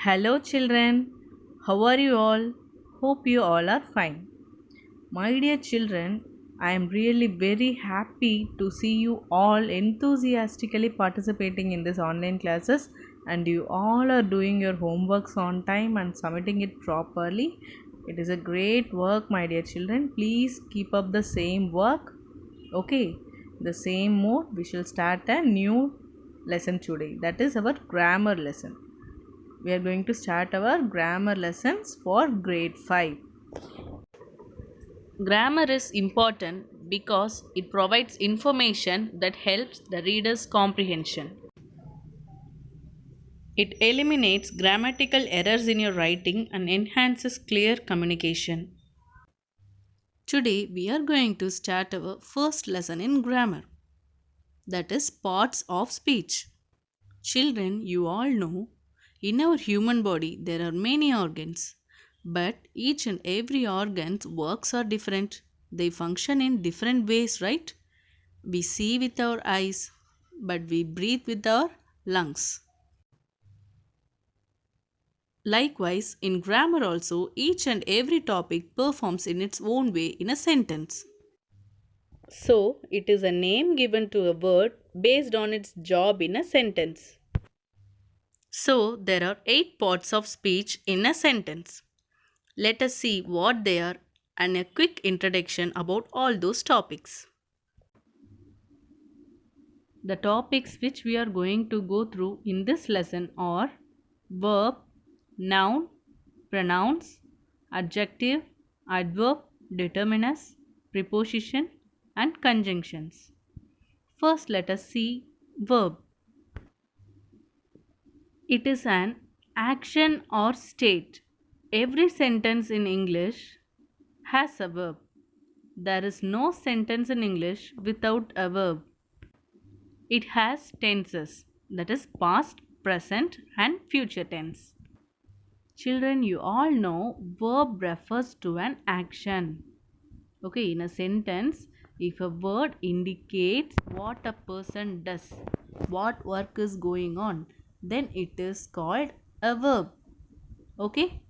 Hello, children. How are you all? Hope you all are fine. My dear children, I am really very happy to see you all enthusiastically participating in this online classes and you all are doing your homeworks on time and submitting it properly. It is a great work, my dear children. Please keep up the same work. Okay, the same mode. We shall start a new lesson today. That is our grammar lesson. We are going to start our grammar lessons for grade 5. Grammar is important because it provides information that helps the reader's comprehension. It eliminates grammatical errors in your writing and enhances clear communication. Today we are going to start our first lesson in grammar, that is parts of speech. Children, you all know in our human body there are many organs, but each and every organ's works are different. They function in different ways, right? We see with our eyes, but we breathe with our lungs. Likewise, in grammar also, each and every topic performs in its own way in a sentence. So, it is a name given to a word based on its job in a sentence. So, there are 8 parts of speech in a sentence. Let us see what they are and a quick introduction about all those topics. The topics which we are going to go through in this lesson are verb, noun, pronouns, adjective, adverb, determiners, preposition, and conjunctions. First, let us see verb. It is an action or state. Every sentence in English has a verb. There is no sentence in English without a verb. It has tenses, that is past, present, and future tense. Children, you all know verb refers to an action. Okay, in a sentence, if a word indicates what a person does, what work is going on, then it is called a verb. Okay?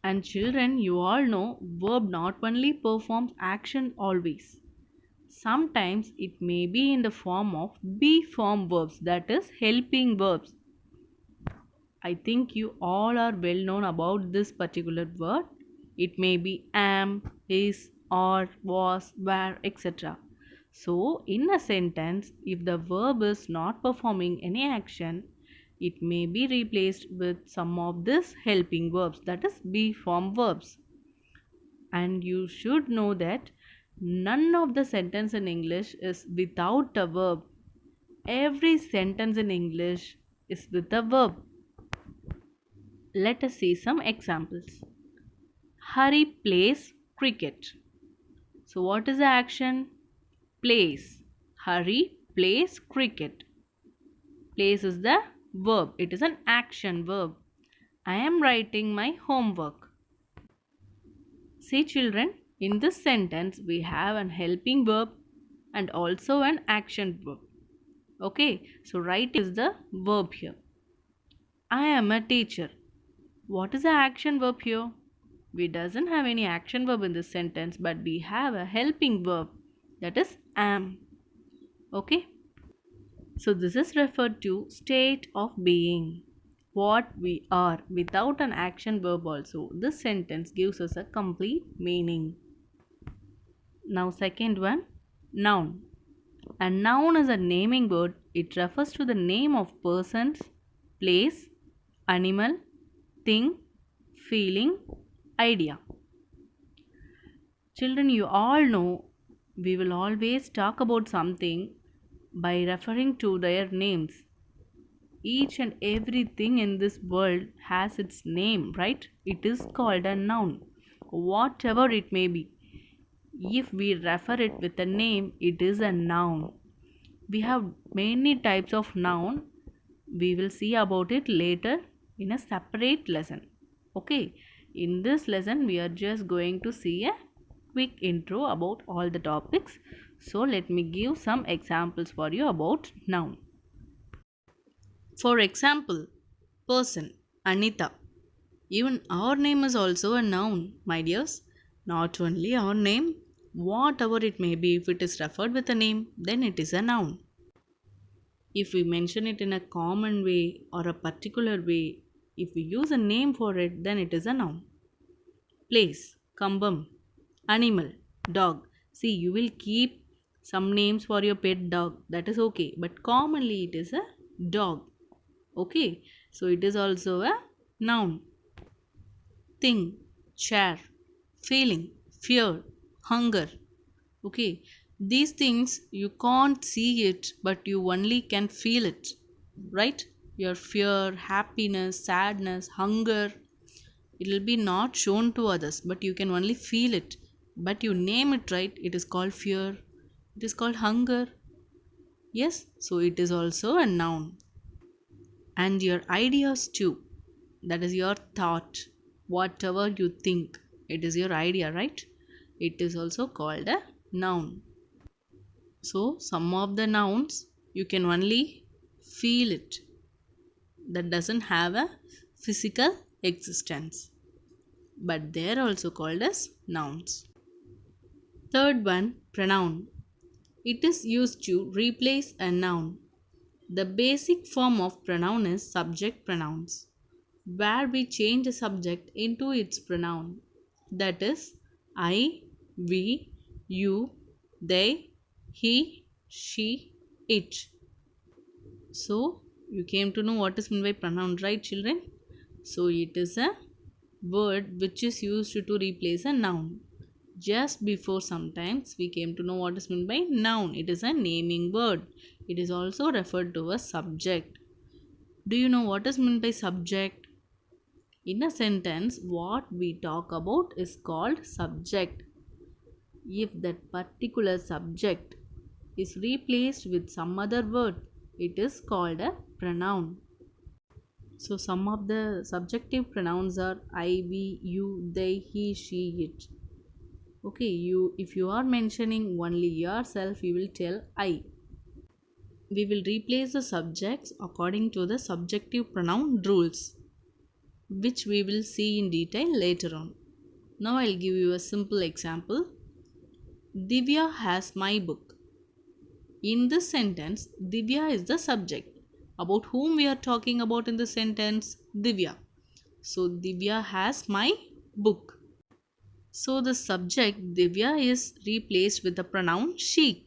And children, you all know verb not only performs action always. Sometimes it may be in the form of be form verbs, that is helping verbs. I think you all are well known about this particular word. It may be am, is, or, was, were, etc. So, in a sentence, if the verb is not performing any action, it may be replaced with some of these helping verbs, that is be form verbs. And you should know that none of the sentence in English is without a verb. Every sentence in English is with a verb. Let us see some examples. Hari plays cricket. So what is the action? Plays. Hari plays cricket. Plays is the verb. It is an action verb. I am writing my homework. See children, in this sentence we have an helping verb and also an action verb. Okay, so write is the verb here. I am a teacher. What is the action verb here? We doesn't have any action verb in this sentence, but we have a helping verb, that is am. Okay? So this is referred to state of being. What we are without an action verb also. This sentence gives us a complete meaning. Now second one, noun. A noun is a naming word. It refers to the name of persons, place, animal, thing, feeling, idea. Children, you all know we will always talk about something by referring to their names. Each and everything in this world has its name, right? It is called a noun, whatever it may be. If we refer it with a name, it is a noun. We have many types of noun. We will see about it later in a separate lesson. Okay, in this lesson we are just going to see a quick intro about all the topics. So let me give some examples for you about noun. For example, person. Anita. Even our name is also a noun, my dears. Not only our name, whatever it may be, if it is referred with a name, then it is a noun. If we mention it in a common way or a particular way, if we use a name for it, then it is a noun. Place, kambam, animal, dog. See, you will keep some names for your pet dog, that is okay, but commonly it is a dog. Okay, so it is also a noun. Thing, chair, feeling, fear, hunger. Okay, these things you can't see it, but you only can feel it, right? Your fear, happiness, sadness, hunger, it will be not shown to others, but you can only feel it. But you name it right, it is called fear, it is called hunger. Yes, so it is also a noun. And your ideas too, that is your thought, whatever you think, it is your idea, right? It is also called a noun. So some of the nouns you can only feel it, that doesn't have a physical existence, but they are also called as nouns. Third one, pronoun. It is used to replace a noun. The basic form of pronoun is subject pronouns, where we change a subject into its pronoun. That is, I, we, you, they, he, she, it. So, you came to know what is meant by pronoun, right, children? So, it is a word which is used to replace a noun. Just before sometimes we came to know what is meant by noun. It is a naming word. It is also referred to as subject. Do you know what is meant by subject? In a sentence, what we talk about is called subject. If that particular subject is replaced with some other word, it is called a pronoun. So, some of the subjective pronouns are I, we, you, they, he, she, it. Okay, you if you are mentioning only yourself, you will tell I. We will replace the subjects according to the subjective pronoun rules, which we will see in detail later on. Now I'll give you a simple example. Divya has my book. In this sentence, Divya is the subject. About whom we are talking about in the sentence? Divya. So Divya has my book. So the subject Divya is replaced with the pronoun she.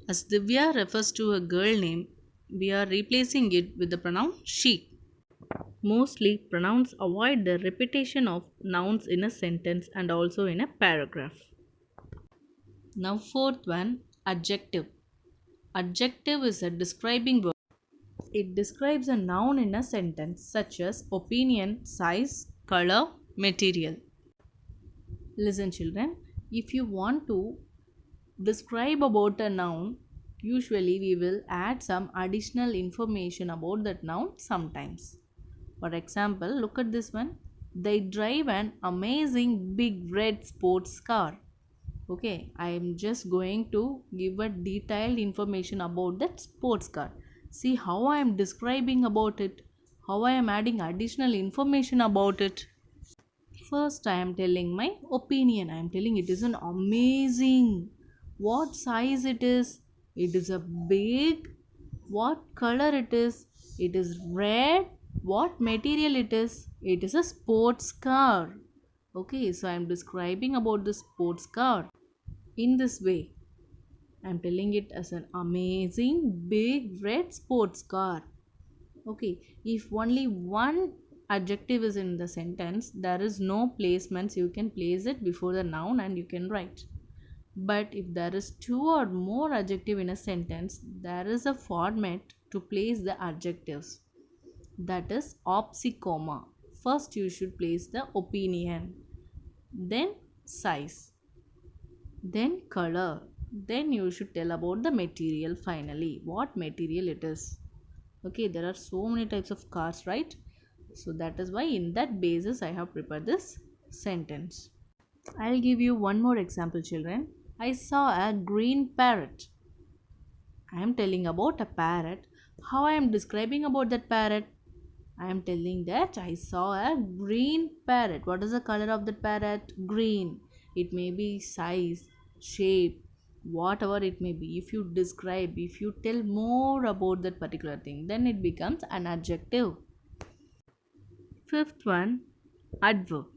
As Divya refers to a girl name, we are replacing it with the pronoun she. Mostly, pronouns avoid the repetition of nouns in a sentence and also in a paragraph. Now, fourth one, adjective. Adjective is a describing word. It describes a noun in a sentence such as opinion, size, color, material. Listen, children, if you want to describe about a noun, usually we will add some additional information about that noun sometimes. For example, look at this one. They drive an amazing big red sports car. Okay, I am just going to give a detailed information about that sports car. See how I am describing about it, how I am adding additional information about it. First, I am telling my opinion. I am telling it is an amazing. What size it is? It is a big. What color it is? It is red. What material it is? It is a sports car. Okay, so I am describing about the sports car in this way. I am telling it as an amazing big red sports car. Okay, if only one adjective is in the sentence, there is no placements. You can place it before the noun and you can write. But if there is two or more adjective in a sentence, there is a format to place the adjectives. That is opsicoma. First you should place the opinion, then size, then color, then you should tell about the material finally, what material it is. Okay, there are so many types of cars, right? So that is why in that basis I have prepared this sentence. I'll give you one more example, children. I saw a green parrot. I am telling about a parrot. How I am describing about that parrot? I am telling that I saw a green parrot. What is the color of that parrot? Green. It may be size, shape, whatever it may be. If you describe, if you tell more about that particular thing, then it becomes an adjective. Fifth one, adverb.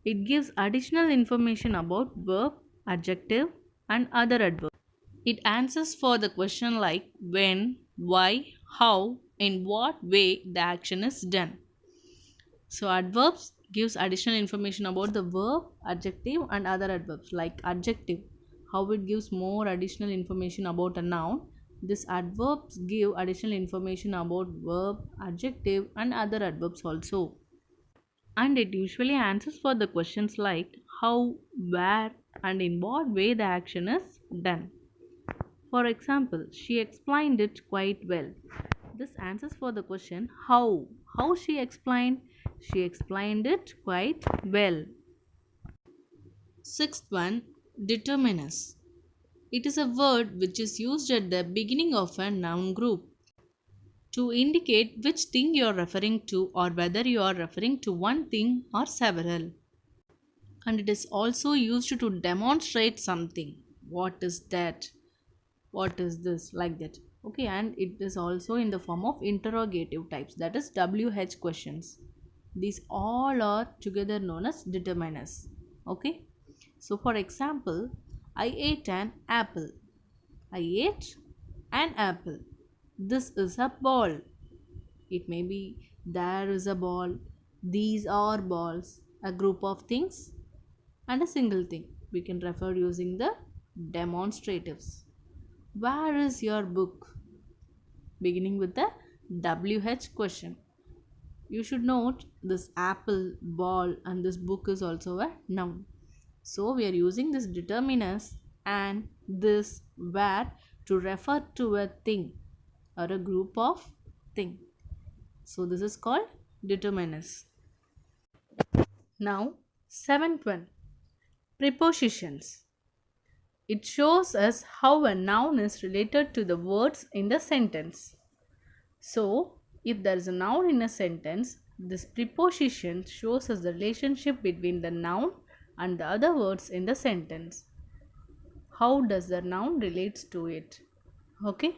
It gives additional information about verb, adjective, and other adverbs. It answers for the question like when, why, how, in what way the action is done. So adverbs gives additional information about the verb, adjective, and other adverbs. Like adjective, how it gives more additional information about a noun. This adverbs give additional information about verb, adjective, and other adverbs also. And it usually answers for the questions like how, where, and in what way the action is done. For example, she explained it quite well. This answers for the question how. How she explained? She explained it quite well. Sixth one, determinus. It is a word which is used at the beginning of a noun group to indicate which thing you are referring to or whether you are referring to one thing or several. And it is also used to demonstrate something. What is that? What is this? Like that. Okay, and it is also in the form of interrogative types, that is WH questions. These all are together known as determiners. Okay, so for example, I ate an apple. I ate an apple. This is a ball. It may be there is a ball, these are balls, a group of things, and a single thing. We can refer using the demonstratives. Where is your book? Beginning with the WH question. You should note this apple, ball, and this book is also a noun. So we are using this determinus and this where to refer to a thing or a group of thing. So this is called determinus. Now, seventh one, prepositions. It shows us how a noun is related to the words in the sentence. So, if there is a noun in a sentence, this preposition shows us the relationship between the noun and the other words in the sentence. How does the noun relates to it? Okay,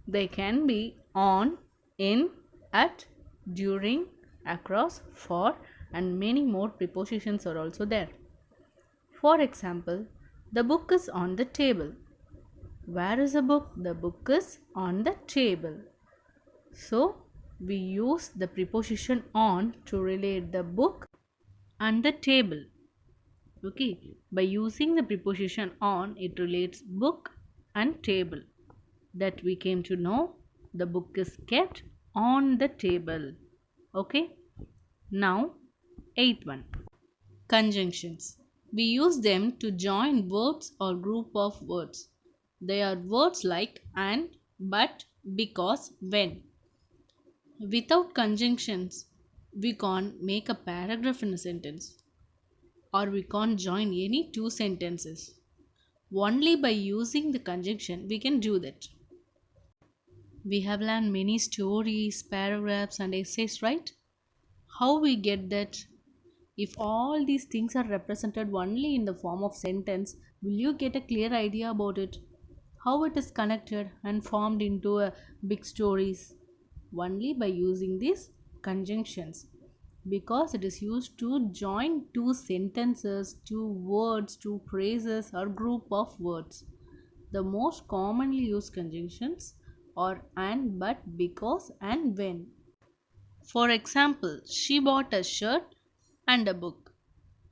they can be on, in, at, during, across, for, and many more prepositions are also there. For example, the book is on the table. Where is the book? The book is on the table. So, we use the preposition on to relate the book and the table. Okay, by using the preposition on, it relates book and table. That we came to know the book is kept on the table. Okay, now eighth one, conjunctions. We use them to join words or group of words. They are words like and, but, because, when. Without conjunctions, we can't make a paragraph in a sentence, or we can't join any two sentences. Only by using the conjunction we can do that. We have learned many stories, paragraphs, and essays, right? How we get that? If all these things are represented only in the form of sentence, will you get a clear idea about it? How it is connected and formed into a big stories? Only by using these conjunctions, because it is used to join two sentences, two words, two phrases, or group of words. The most commonly used conjunctions are and, but, because, and when. For example, she bought a shirt and a book.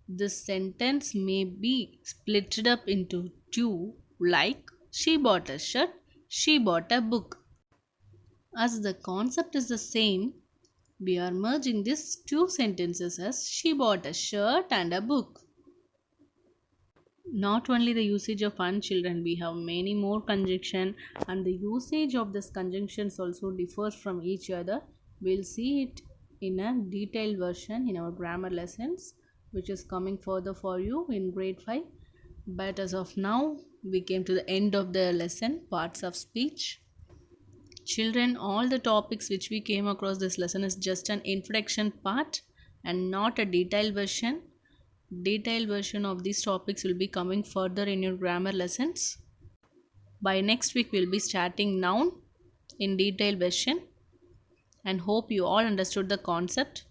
This sentence may be splitted up into two, like she bought a shirt, she bought a book. As the concept is the same, we are merging these two sentences as she bought a shirt and a book. Not only the usage of and children, we have many more conjunction, and the usage of these conjunctions also differs from each other. We'll see it in a detailed version in our grammar lessons, which is coming further for you in grade 5. But as of now, we came to the end of the lesson, parts of speech. Children, all the topics which we came across this lesson is just an introduction part and not a detailed version. Detailed version of these topics will be coming further in your grammar lessons. By next week we'll be starting noun in detailed version, and hope you all understood the concept.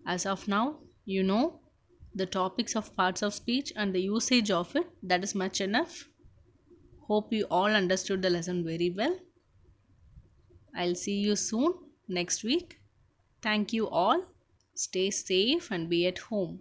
As of now, you know the topics of parts of speech and the usage of it. That is much enough. Hope you all understood the lesson very well. I'll see you soon next week. Thank you all. Stay safe and be at home.